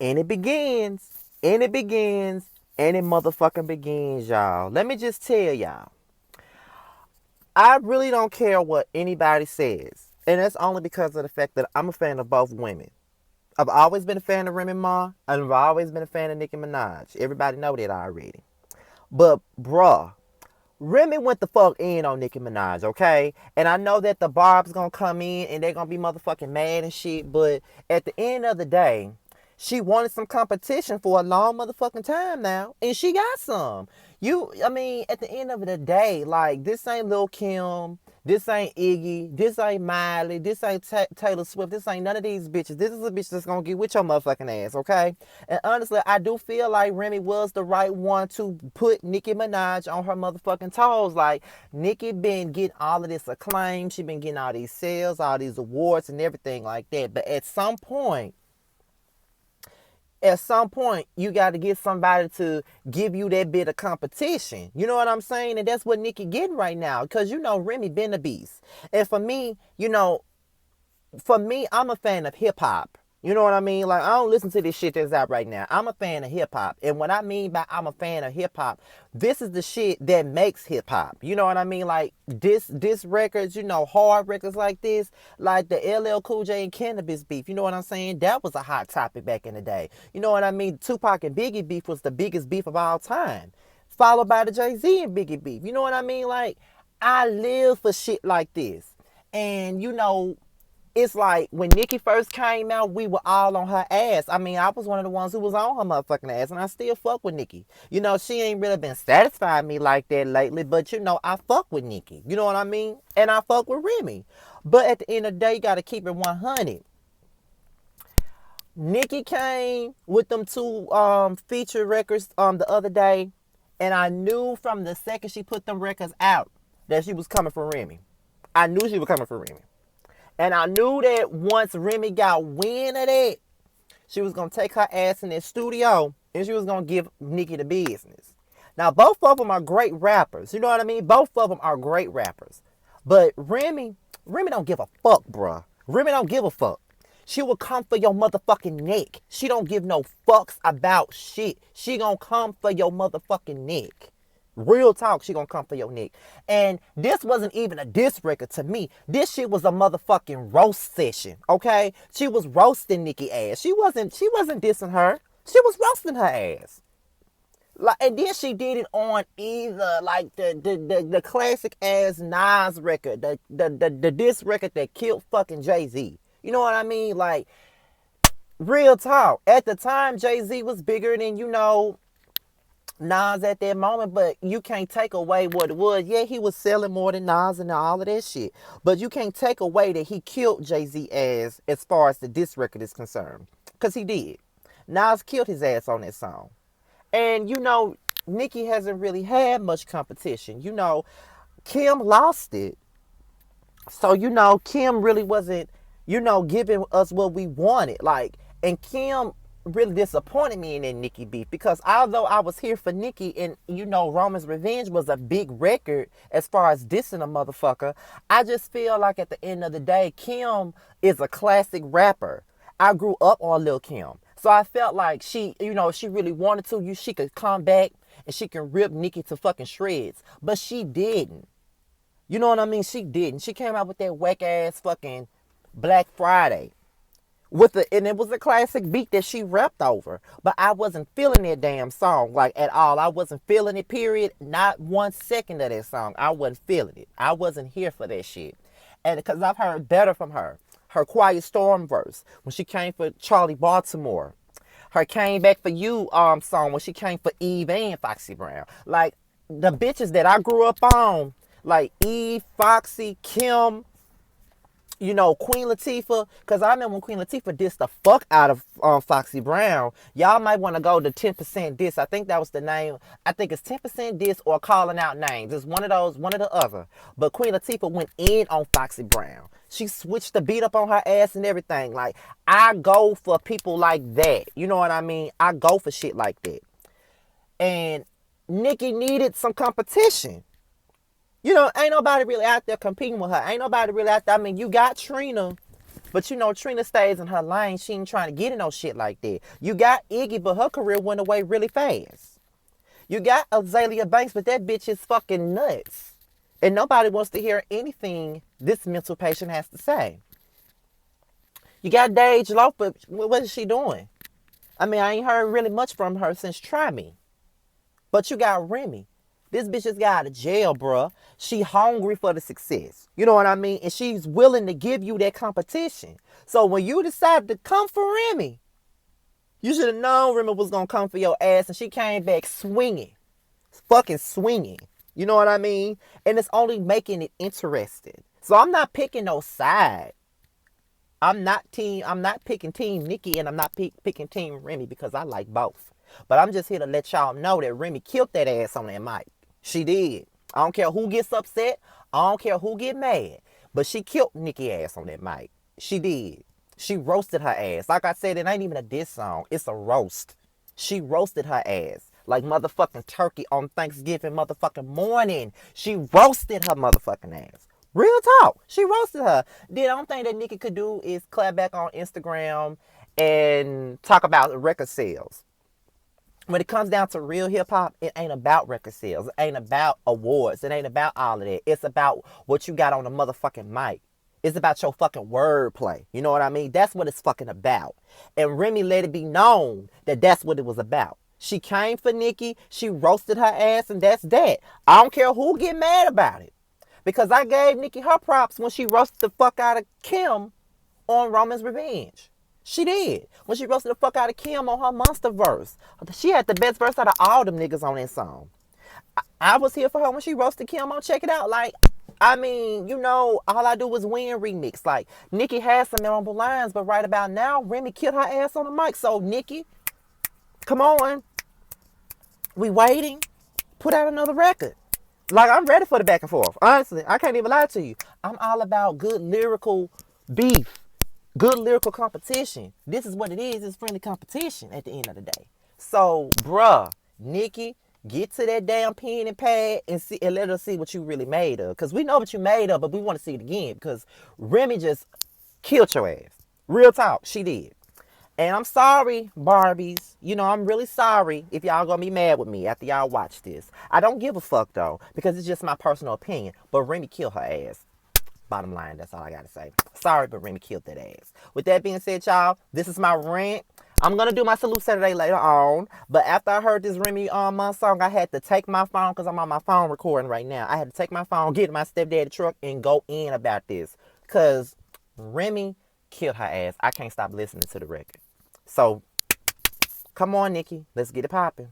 And it begins. And it begins. And it motherfucking begins, y'all. Let me just tell y'all. I really don't care what anybody says. And that's only because of the fact that I'm a fan of both women. I've always been a fan of Remy Ma, and I've always been a fan of Nicki Minaj. Everybody know that already. But, bruh, Remy went the fuck in on Nicki Minaj, okay? And I know that the Barb's gonna come in and they're gonna be motherfucking mad and shit, but at the end of the day, she wanted some competition for a long motherfucking time now, and she got some. I mean, at the end of the day, like, this ain't Lil Kim, this ain't Iggy, this ain't Miley, this ain't Taylor Swift, this ain't none of these bitches. This is a bitch that's gonna get with your motherfucking ass, okay? And honestly, I do feel like Remy was the right one to put Nicki Minaj on her motherfucking toes. Like, Nicki been getting all of this acclaim, she been getting all these sales, all these awards and everything like that. But at some point, you got to get somebody to give you that bit of competition. You know what I'm saying? And that's what Nicki getting right now. Because, Remy been a beast. And for me, I'm a fan of hip hop. You know what I mean? Like, I don't listen to this shit that's out right now. I'm a fan of hip hop. And what I mean by I'm a fan of hip hop, this is the shit that makes hip hop. You know what I mean? Like, this records, hard records like this, like the LL Cool J and Cannabis beef. You know what I'm saying? That was a hot topic back in the day. You know what I mean? Tupac and Biggie beef was the biggest beef of all time, followed by the Jay-Z and Biggie beef. You know what I mean? Like, I live for shit like this. And, it's like when Nicki first came out, we were all on her ass. I mean, I was one of the ones who was on her motherfucking ass, and I still fuck with Nicki. She ain't really been satisfying me like that lately, but I fuck with Nicki. You know what I mean? And I fuck with Remy. But at the end of the day, you gotta keep it 100. Nicki came with them two feature records the other day, and I knew from the second she put them records out that she was coming for Remy. I knew she was coming for Remy. And I knew that once Remy got wind of that, she was going to take her ass in that studio and she was going to give Nicki the business. Now, both of them are great rappers. You know what I mean? Both of them are great rappers. But Remy don't give a fuck, bruh. Remy don't give a fuck. She will come for your motherfucking neck. She don't give no fucks about shit. She gonna come for your motherfucking neck. Real talk, she gonna come for your neck. And this wasn't even a diss record to me. This shit was a motherfucking roast session, okay? She was roasting Nicki ass. She wasn't dissing her. She was roasting her ass. Like, and then she did it on either like the classic ass Nas record, the diss record that killed fucking Jay-Z. You know what I mean? Like, real talk. At the time, Jay-Z was bigger than, Nas at that moment, but you can't take away what it was. Yeah, he was selling more than Nas and all of that shit. But you can't take away that he killed Jay-Z as far as the diss record is concerned. Because he did. Nas killed his ass on that song. And, Nicki hasn't really had much competition. Kim lost it. So, Kim really wasn't, giving us what we wanted. Like, and Kim really disappointed me in that Nicki beef, because although I was here for Nicki and Roman's Revenge was a big record as far as dissing a motherfucker, I just feel like at the end of the day, Kim is a classic rapper. I grew up on Lil Kim. So I felt like she, if she really wanted to, she could come back and she can rip Nicki to fucking shreds. But she didn't. You know what I mean? She didn't. She came out with that whack ass fucking Black Friday. And it was a classic beat that she rapped over. But I wasn't feeling that damn song, like, at all. I wasn't feeling it, period. Not 1 second of that song. I wasn't feeling it. I wasn't here for that shit. And because I've heard better from her. Her Quiet Storm verse, when she came for Charlie Baltimore. Her Came Back For You song, when she came for Eve and Foxy Brown. Like, the bitches that I grew up on, like Eve, Foxy, Kim, Queen Latifah, because I remember when Queen Latifah dissed the fuck out of Foxy Brown. Y'all might want to go to 10% diss. I think that was the name. I think it's 10% diss or calling out names. It's one of those, one or the other. But Queen Latifah went in on Foxy Brown. She switched the beat up on her ass and everything. Like, I go for people like that. You know what I mean? I go for shit like that. And Nicki needed some competition. Ain't nobody really out there competing with her. Ain't nobody really out there. I mean, you got Trina. But you know, Trina stays in her lane. She ain't trying to get in no shit like that. You got Iggy, but her career went away really fast. You got Azalea Banks, but that bitch is fucking nuts. And nobody wants to hear anything this mental patient has to say. You got Dage Loaf, but what is she doing? I mean, I ain't heard really much from her since Try Me. But you got Remy. This bitch just got out of jail, bruh. She hungry for the success. You know what I mean? And she's willing to give you that competition. So when you decided to come for Remy, you should have known Remy was going to come for your ass. And she came back swinging. Fucking swinging. You know what I mean? And it's only making it interesting. So I'm not picking no side. I'm not picking Team Nicki, and I'm not picking Team Remy because I like both. But I'm just here to let y'all know that Remy killed that ass on that mic. She did. I don't care who gets upset. I don't care who get mad. But she killed Nicki ass on that mic. She did. She roasted her ass. Like I said, it ain't even a diss song. It's a roast. She roasted her ass. Like motherfucking turkey on Thanksgiving motherfucking morning. She roasted her motherfucking ass. Real talk. She roasted her. The only thing that Nicki could do is clap back on Instagram and talk about record sales. When it comes down to real hip hop, it ain't about record sales. It ain't about awards. It ain't about all of that. It's about what you got on the motherfucking mic. It's about your fucking wordplay. You know what I mean? That's what it's fucking about. And Remy let it be known that that's what it was about. She came for Nicki. She roasted her ass, and that's that. I don't care who get mad about it. Because I gave Nicki her props when she roasted the fuck out of Kim on Roman's Revenge. She did. When she roasted the fuck out of Kim on her Monster verse. She had the best verse out of all them niggas on that song. I was here for her when she roasted Kim on Check It Out. Like, I mean, you know, All I Do Was Win remix. Like, Nicki has some memorable lines, but right about now, Remy killed her ass on the mic. So, Nicki, come on. We waiting. Put out another record. Like, I'm ready for the back and forth. Honestly, I can't even lie to you. I'm all about good lyrical beef. Good lyrical competition. This is what it is. It's friendly competition at the end of the day. So, bruh, Nicki, get to that damn pen and pad and see and let us see what you really made of. Because we know what you made of, but we want to see it again. Because Remy just killed your ass. Real talk. She did. And I'm sorry, Barbies. You know, I'm really sorry if y'all gonna be mad with me after y'all watch this. I don't give a fuck, though, because it's just my personal opinion. But Remy killed her ass. Bottom line, that's all I gotta say. Sorry, but Remy killed that ass. With that being said, y'all, this is my rant. I'm gonna do my Salute Saturday later on. But after I heard this Remy my song, I had to take my phone, because I'm on my phone recording right now. I had to take my phone, get in my stepdaddy truck, and go in about this. Because Remy killed her ass. I can't stop listening to the record. So, come on, Nicki. Let's get it popping.